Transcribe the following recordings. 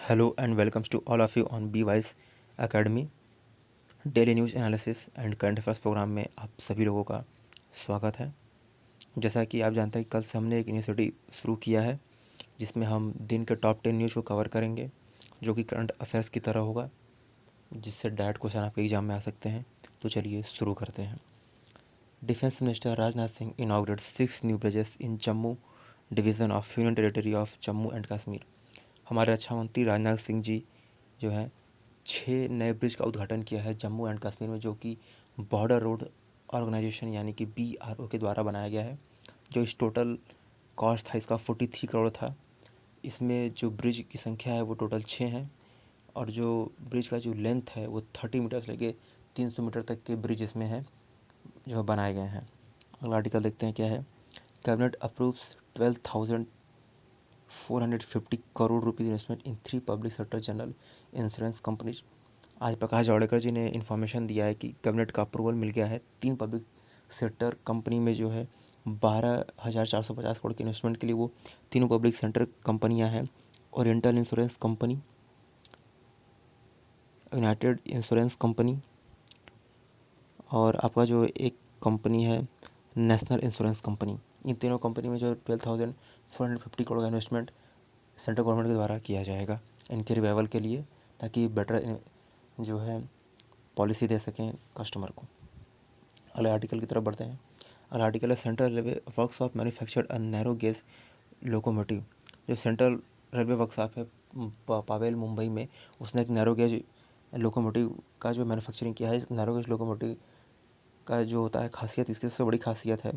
Hello and welcomes to all of you on BWise Academy daily news analysis and current affairs programme में आप सभी लोगों का स्वागत है। जैसा कि आप जानते हैं, कल से हमने एक इनिशिएटिव शुरू किया है जिसमें हम दिन के टॉप 10 न्यूज़ को कवर करेंगे, जो कि करंट अफेयर्स की तरह होगा, जिससे डायरेक्ट क्वेश्चन आपके एग्जाम में आ सकते हैं। तो चलिए शुरू करते हैं। Defence minister Rajnath Singh inaugurate 6 new bridges in Jammu division of union territory of Jammu and Kashmir. हमारे रक्षा मंत्री राजनाथ सिंह जी जो है 6 नए ब्रिज का उद्घाटन किया है जम्मू एंड कश्मीर में, जो कि बॉर्डर रोड ऑर्गेनाइजेशन यानी कि BRO के द्वारा बनाया गया है। जो इस टोटल कॉस्ट था इसका 43 करोड़ था। इसमें जो ब्रिज की संख्या है वो टोटल 6 हैं, और जो ब्रिज का जो लेंथ है वो 30 मीटर से लेके 300 मीटर तक के ब्रिज इसमें हैं जो बनाए गए हैं। अगला आर्टिकल देखते हैं क्या है। Cabinet approves 12,450 crore rupees investment इन 3 public sector general insurance companies. आज प्रकाश जावड़ेकर जी ने इन्फॉर्मेशन दिया है कि कैबिनेट का अप्रूवल मिल गया है 3 पब्लिक सेक्टर कंपनी में जो है 12,450 करोड़ के इन्वेस्टमेंट के लिए। वो तीनों पब्लिक सेक्टर कंपनियां हैं, oriental insurance company, United insurance company, और आपका जो एक कंपनी है नेशनल इंश्योरेंस कंपनी। इन तीनों कंपनी में जो 12,450 करोड़ का इन्वेस्टमेंट सेंट्रल गवर्नमेंट के द्वारा किया जाएगा इनके रिवाइवल के लिए, ताकि बेटर जो है पॉलिसी दे सकें कस्टमर को। अगले आर्टिकल की तरफ बढ़ते हैं। अगला आर्टिकल है central railway workshop manufactured a narrow gauge locomotive. जो सेंट्रल रेलवे वर्कशॉप है पावेल मुंबई में, उसने एक नैरो गेज लोकोमोटिव का जो मैन्युफैक्चरिंग किया है। इस नैरो गेज लोकोमोटिव का जो होता है खासियत, इसकी सबसे बड़ी खासियत है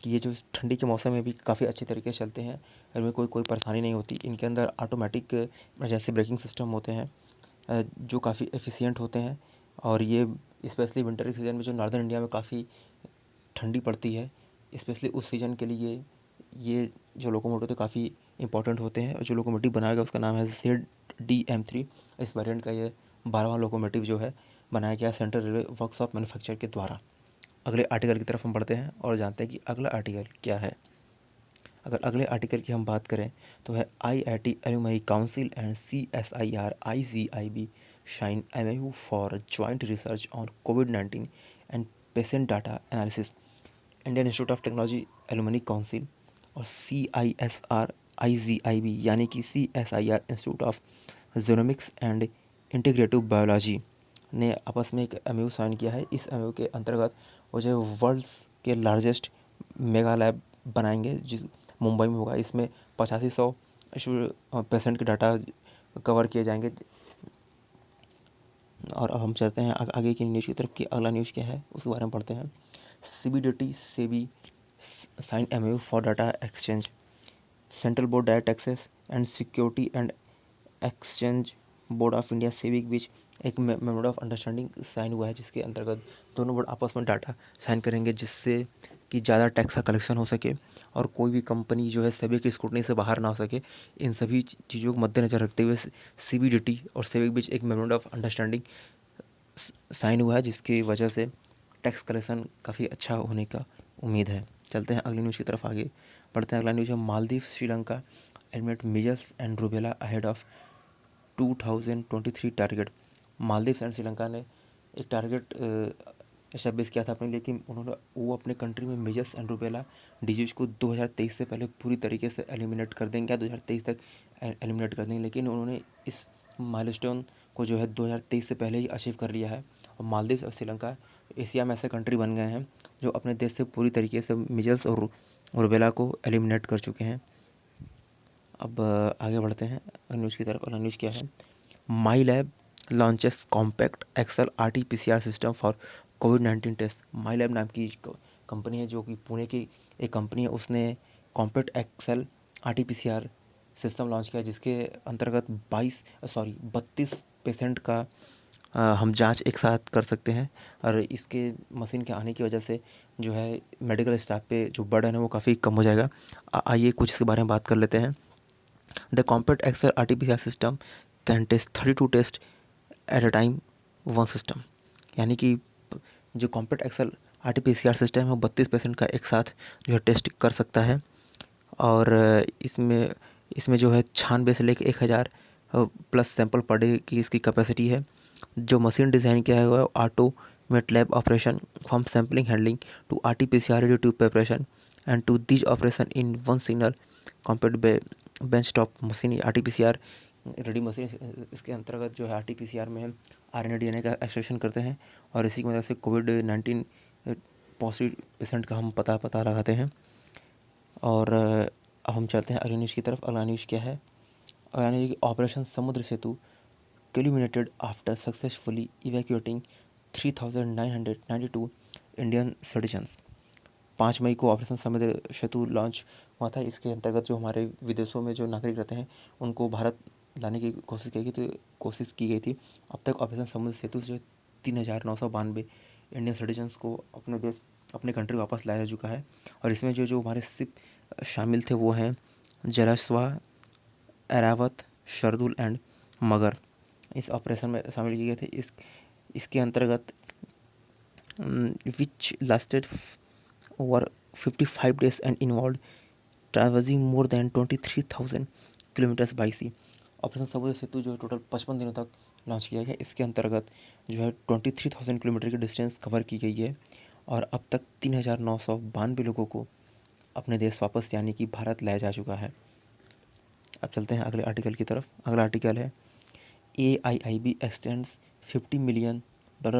कि ये जो ठंडी के मौसम में भी काफ़ी अच्छे तरीके से चलते हैं, इनमें कोई परेशानी नहीं होती। इनके अंदर ऑटोमेटिक इमरजेंसी ब्रेकिंग सिस्टम होते हैं जो काफ़ी एफिशिएंट होते हैं। और ये स्पेशली विंटर के सीज़न में जो नॉर्दर्न इंडिया में काफ़ी ठंडी पड़ती है, स्पेशली उस सीज़न के लिए ये जो लोकोमोटिव तो काफ़ी इंपॉर्टेंट होते हैं। और जो लोकोमोटिव बनाया गया उसका नाम है ZDM3। इस वेरिएंट का ये 12वां लोकोमोटिव जो है बनाया गया सेंट्रल रेलवे वर्कशॉप मैन्युफैक्चर के द्वारा। अगले आर्टिकल की तरफ हम बढ़ते हैं और जानते हैं कि अगला आर्टिकल क्या है। अगर अगले आर्टिकल की हम बात करें तो है IIT alumni council and CSIR IGIB shine MOU for joint research on COVID-19 and patient data analysis. Indian institute of technology alumni council और CISR IGIB यानी कि CSIR institute of genomics and integrative biology ने आपस में एक MOU sign किया है। इस MOU के अंतर्गत वो जो वर्ल्ड्स के लार्जेस्ट मेगा लैब बनाएंगे जिस मुंबई में होगा। इसमें 8500 पेशेंट के डाटा कवर किए जाएंगे। और अब हम चलते हैं आगे की न्यूज़ की तरफ कि अगला न्यूज़ क्या है उसके बारे में पढ़ते हैं। CBDT SEBI sign MOU for data exchange. Central board data taxes and security and exchange board of India SEBI के बीच एक मेमोरेंडम ऑफ अंडरस्टैंडिंग साइन हुआ है, जिसके अंतर्गत दोनों बोर्ड आपस में डाटा साइन करेंगे, जिससे कि ज़्यादा टैक्स का कलेक्शन हो सके और कोई भी कंपनी जो है सेबी की स्क्रूटनी से बाहर ना हो सके। इन सभी चीज़ों को मद्देनजर रखते हुए CBDT और सेबी के बीच एक मेमोरेंडम ऑफ अंडरस्टैंडिंग साइन हुआ है, जिसकी वजह से टैक्स कलेक्शन काफ़ी अच्छा होने का उम्मीद है। चलते हैं अगली न्यूज़ की तरफ आगे बढ़ते हैं। अगला न्यूज़ है Maldives Sri Lanka eliminate measles and rubella ahead of 2023 target. Maldives and Sri Lanka ने एक टारगेट एस्टेब्लिश किया था अपने, लेकिन वो अपने कंट्री में मीजल्स एंड रूबेला डिजीज को 2023 से पहले पूरी तरीके से एलिमिनेट कर देंगे या 2023 तक एलिमिनेट कर देंगे, लेकिन उन्होंने इस माइलस्टोन को जो है 2023 से पहले ही अचीव कर लिया है। और मालदीव और श्रीलंका एशिया में ऐसे कंट्री बन गए हैं जो अपने देश से पूरी तरीके से मिजल्स और रूबेला को एलिमिनेट कर चुके हैं। अब आगे बढ़ते हैं न्यूज़ की तरफ। अगला न्यूज़ क्या है। My lab launches compact Excel RT-PCR system for COVID-19 test. My lab नाम की कंपनी है जो कि पुणे की एक कंपनी है, उसने compact Excel RT-PCR system launch किया, जिसके अंतर्गत 32 पेशेंट का हम जांच एक साथ कर सकते हैं। और इसके मशीन के आने की वजह से जो है मेडिकल स्टाफ पे जो बर्डन है वो काफ़ी कम हो जाएगा। आइए कुछ इसके बारे में बात कर लेते हैं। The compact Excel RT-PCR system can test 32 test at a time one system. यानी कि जो कॉम्पैक्ट एक्सेल RT-PCR सिस्टम है वो 32% का एक साथ जो है टेस्ट कर सकता है। और इसमें इसमें जो है 96 से लेकर 1000 प्लस सैंपल पर डे की इसकी कैपेसिटी है। जो मशीन डिज़ाइन किया हुआ है automate lab operation from sampling handling to RT-PCR ready tube preparation end to this operation in one single compact bench top machine. RT-PCR ready machine इसके अंतर्गत जो है RT-PCR में हम RNA DNA का एक्सट्रैक्शन करते हैं और इसी की वजह से कोविड-19 पॉजिटिव पेशेंट का हम पता लगाते हैं। और अब हम चलते हैं अगली न्यूज़ की तरफ। अगला न्यूज़ क्या है? अगला न्यूज़ ऑपरेशन समुद्र सेतु culminated after successfully evacuating 3,992 Indian citizens. 5 मई को ऑपरेशन समुद्र सेतु लॉन्च हुआ था। इसके अंतर्गत जो हमारे विदेशों में जो नागरिक रहते हैं उनको भारत लाने की कोशिश की गई थी। अब तक ऑपरेशन समुद्र सेतु से 3,992 इंडियन सिटीजन्स को अपने कंट्री वापस लाया जा चुका है। और इसमें जो हमारे शिप शामिल थे वो हैं जलाश्वा, एरावत, शार्दुल एंड मगर इस ऑपरेशन में शामिल किए गए थे। इसके अंतर्गत which lasted over 55 days and involve traversing more than 23,000 kilometres by sea. Operation Samudra Setu जो है टोटल 55 दिनों तक लॉन्च किया गया। इसके अंतर्गत जो है 23,000 किलोमीटर की डिस्टेंस कवर की गई है और अब तक 3,992 लोगों को अपने देश वापस यानी कि भारत लाया जा चुका है। अब चलते हैं अगले आर्टिकल की तरफ। अगला आर्टिकल है AIIB extends $50 million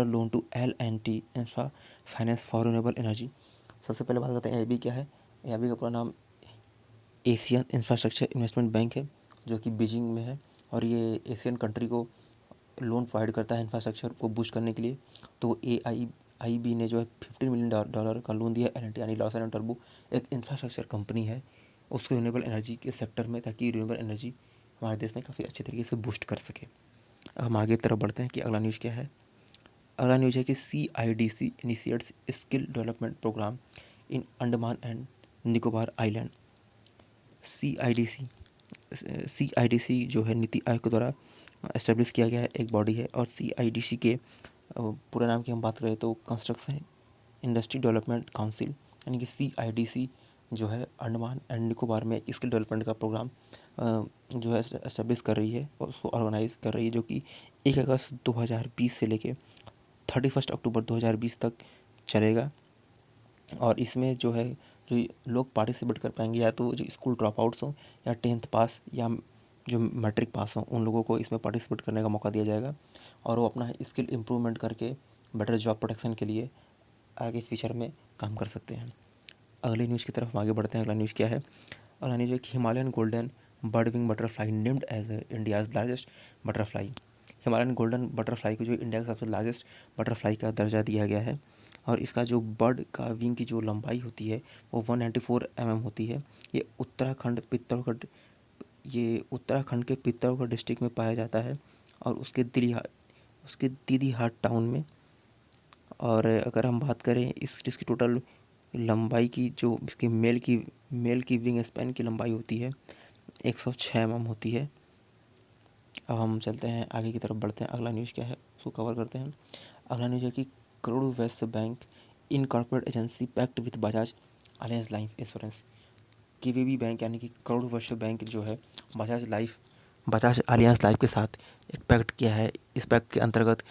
loan to L&T infra finance for renewable energy. सबसे पहले बात करते हैं AIB क्या है। AIB का पूरा नाम एशियन इंफ्रास्ट्रक्चर इन्वेस्टमेंट बैंक है जो कि बीजिंग में है और ये एशियन कंट्री को लोन प्रोवाइड करता है इंफ्रास्ट्रक्चर को बूस्ट करने के लिए। तो AIIB ने जो है $50 मिलियन का लोन दिया L&T यानी लार्सन एंड टर्बो एक इंफ्रास्ट्रक्चर कंपनी है उसको रिन्यूएबल एनर्जी के सेक्टर में, ताकि रिन्यूएबल एनर्जी हमारे देश में काफ़ी अच्छे तरीके से बूस्ट कर सके। हम आगे तरफ बढ़ते हैं कि अगला न्यूज़ क्या है। अगला न्यूज़ है कि CIDC initiates skill development programme in Andaman and Nicobar island. CIDC जो है नीति आयोग के द्वारा एस्टेब्लिश किया गया है एक बॉडी है। और CIDC के पूरे नाम की हम बात करें तो कंस्ट्रक्शन इंडस्ट्री डेवलपमेंट काउंसिल यानी कि CIDC जो है अंडमान एंड निकोबार में एक स्किल डेवलपमेंट का प्रोग्राम जो है एस्टेब्लिश कर रही है और उसको ऑर्गेनाइज कर रही है, जो कि 1 अगस्त 2020 से लेके 31 अक्टूबर 2020 तक चलेगा। और इसमें जो है जो लोग पार्टिसिपेट कर पाएंगे या तो जो स्कूल ड्रॉप आउट्स हों या 10th पास या जो मैट्रिक पास हों उन लोगों को इसमें पार्टिसिपेट करने का मौका दिया जाएगा और वो अपना स्किल इम्प्रूवमेंट करके बेटर जॉब प्रोटेक्शन के लिए आगे फ्यूचर में काम कर सकते हैं। अगली न्यूज़ की तरफ हम आगे बढ़ते हैं। अगला न्यूज़ क्या है? अगला न्यूज़ है कि Himalayan golden bird wing butterfly named as India's largest butterfly. Himalayan golden butterfly को जो इंडिया का सबसे लार्जेस्ट बटरफ्लाई का दर्जा दिया गया है और इसका जो बर्ड का विंग की जो लंबाई होती है वो 194 mm होती है। ये उत्तराखंड के पित्तौरागढ़ डिस्ट्रिक्ट में पाया जाता है और उसके दीदीहाट टाउन में। और अगर हम बात करें इसकी टोटल लंबाई की, जो इसकी मेल की विंग स्पैन की लंबाई होती है 106 mm होती है। अब हम चलते हैं आगे की तरफ बढ़ते हैं। अगला न्यूज़ क्या है उसको कवर करते हैं। अगला न्यूज़ है कि Karur Vysya bank in corporate agency pact with Bajaj Allianz life insurance. KVB bank यानी कि करोड़ वैश्य बैंक जो है बजाज अलियांस लाइफ के साथ एक पैक्ट किया है। इस पैक्ट के अंतर्गत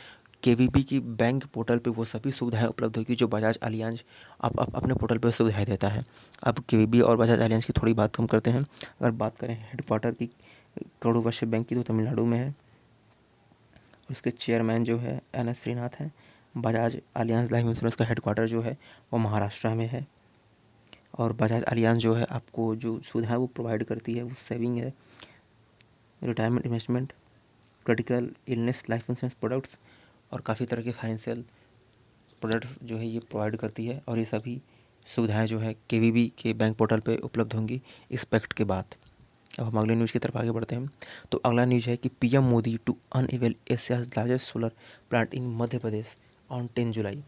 KVB की बैंक पोर्टल पे वो सभी सुविधाएं उपलब्ध होगी जो बजाज अलियांज अपने पोर्टल पे सुविधाएं देता है। अब KVB और बजाज अलियांज की थोड़ी बात हम करते हैं। अगर बात करें हेडक्वार्टर की करोड़ वैश्य बैंक की तो तमिलनाडु में है। उसके चेयरमैन जो है NS श्रीनाथ हैं। बजाज अलियांज लाइफ इंश्योरेंस का हेडक्वार्टर जो है वो महाराष्ट्र में है। और बजाज अलियांज जो है आपको जो सुविधाएं वो प्रोवाइड करती है वो सेविंग है, retirement investment, critical illness life insurance products और काफ़ी तरह के फाइनेंशियल प्रोडक्ट्स जो है ये प्रोवाइड करती है। और ये सभी सुविधाएं जो है KVB के बैंक पोर्टल पे उपलब्ध होंगी इस पैक्ट के बाद। अब हम अगले न्यूज़ की तरफ आगे बढ़ते हैं। तो अगला न्यूज़ है कि PM Modi to unveil Asia's largest solar plant in Madhya Pradesh on 10 July.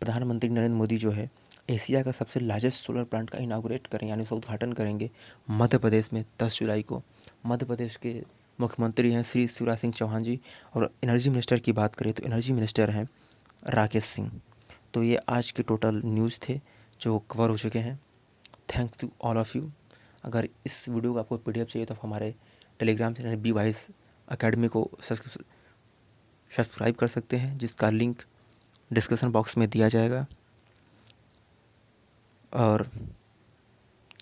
प्रधानमंत्री नरेंद्र मोदी जो है एशिया का सबसे लार्जेस्ट सोलर प्लांट का इनागोरेट करें यानी उसका उद्घाटन करेंगे मध्य प्रदेश में 10 जुलाई को। मध्य प्रदेश के मुख्यमंत्री हैं श्री शिवराज सिंह चौहान जी। और एनर्जी मिनिस्टर की बात करें तो एनर्जी मिनिस्टर हैं राकेश सिंह। तो ये आज के टोटल न्यूज़ थे जो कवर हो चुके हैं। Thanks to all of you. अगर इस वीडियो का आपको PDF चाहिए तो आप हमारे Telegram channel B wise academy को सब्सक्राइब कर सकते हैं, जिसका लिंक डिस्क्रिप्शन बॉक्स में दिया जाएगा। और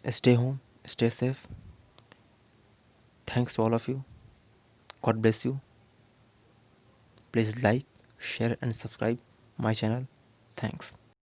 stay home, stay safe. Thanks to all of you. God bless you. Please like, share and subscribe my channel. Thanks.